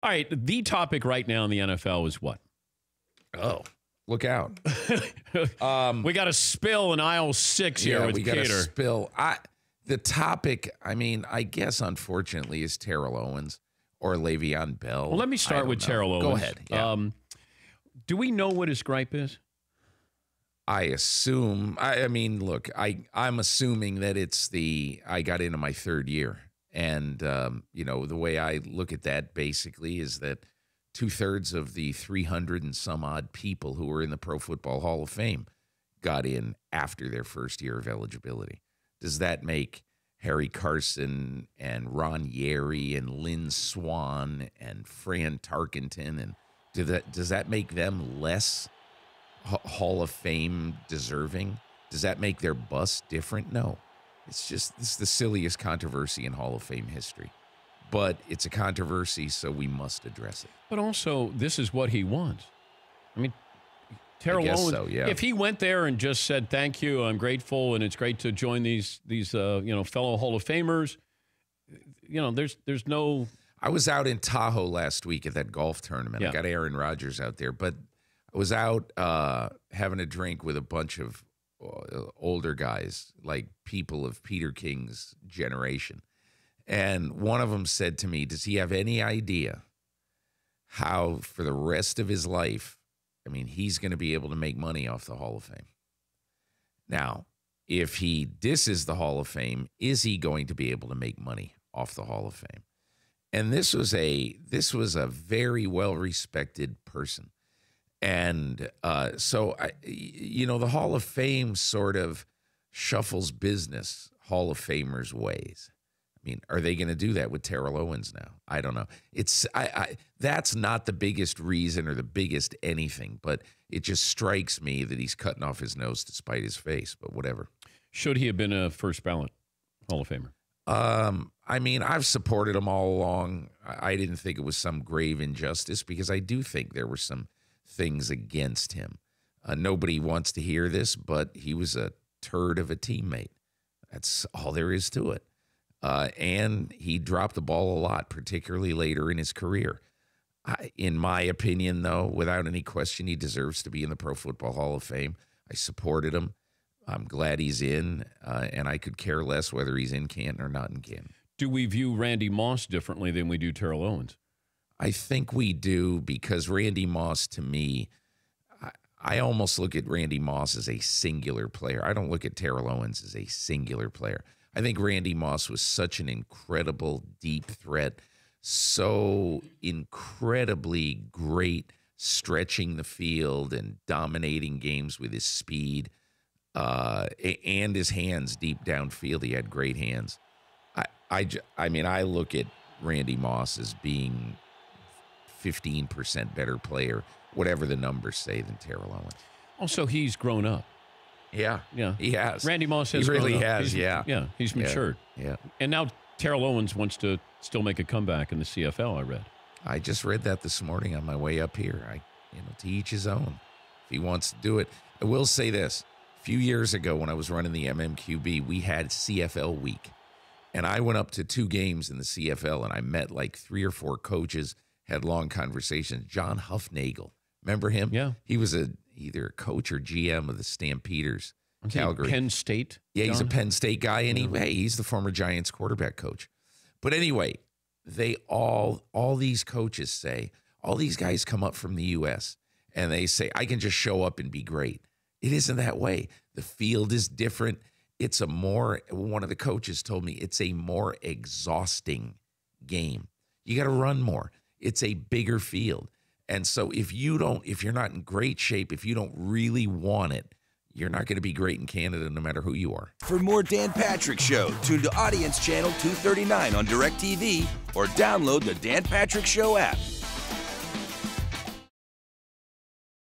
All right, the topic right now in the NFL is what? Oh, look out. We got a spill in aisle 6 here with we Cater. got a spill. The topic, I guess, unfortunately, is Terrell Owens or Le'Veon Bell. Well, let me start with Terrell Owens. Go ahead. Yeah. Do we know what his gripe is? I assume. I mean, look, I'm assuming that it's I got into my third year. And, the way I look at that basically is that 2/3 of the 300 and some odd people who were in the Pro Football Hall of Fame got in after their first year of eligibility. Does that make Harry Carson and Ron Yeri and Lynn Swann and Fran Tarkenton, and does that make them less Hall of Fame deserving? Does that make their bust different? No. This is the silliest controversy in Hall of Fame history. But it's a controversy, so we must address it. But also, this is what he wants. I mean, Terrell Owens, if he went there and just said, thank you, I'm grateful, and it's great to join these fellow Hall of Famers, there's no... I was out in Tahoe last week at that golf tournament. I got Aaron Rodgers out there, but I was out having a drink with a bunch of older guys, like people of Peter King's generation. And one of them said to me, does he have any idea how for the rest of his life, he's going to be able to make money off the Hall of Fame? Now, if he disses the Hall of Fame, is he going to be able to make money off the Hall of Fame? And this was a very well-respected person. And so, the Hall of Fame sort of shuffles business Hall of Famers' ways. Are they going to do that with Terrell Owens now? I don't know. That's not the biggest reason or the biggest anything, but it just strikes me that he's cutting off his nose to spite his face, but whatever. Should he have been a first ballot Hall of Famer? I've supported him all along. I didn't think it was some grave injustice because I do think there were some things against him. Nobody wants to hear this, but he was a turd of a teammate. That's all there is to it. And he dropped the ball a lot, particularly later in his career. In my opinion, though, without any question, he deserves to be in the Pro Football Hall of Fame. I supported him. I'm glad he's in, and I could care less whether he's in Canton or not in Canton. Do we view Randy Moss differently than we do Terrell Owens? I think we do, because Randy Moss, to me, I almost look at Randy Moss as a singular player. I don't look at Terrell Owens as a singular player. I think Randy Moss was such an incredible deep threat, so incredibly great stretching the field and dominating games with his speed and his hands deep downfield. He had great hands. I look at Randy Moss as being 15% better player, whatever the numbers say, than Terrell Owens. Also, he's grown up. Yeah, he has. Randy Moss has. He really grown up. has. He's matured. Yeah. And now Terrell Owens wants to still make a comeback in the CFL. I read. I just read that this morning on my way up here. To each his own. If he wants to do it, I will say this: a few years ago, when I was running the MMQB, we had CFL week, and I went up to 2 games in the CFL, and I met like 3 or 4 coaches, had long conversations. John Huffnagel, remember him? Yeah, he was either a coach or GM of the Stampeders, Calgary. Penn State? Yeah, he's a Penn State guy, and he's the former Giants quarterback coach. But anyway, they all these coaches say, all these guys come up from the U.S., and they say, I can just show up and be great. It isn't that way. The field is different. One of the coaches told me, it's a more exhausting game. You got to run more. It's a bigger field. And so if you're not in great shape, if you don't really want it, you're not going to be great in Canada no matter who you are. For more Dan Patrick Show, tune to Audience Channel 239 on DirecTV or download the Dan Patrick Show app.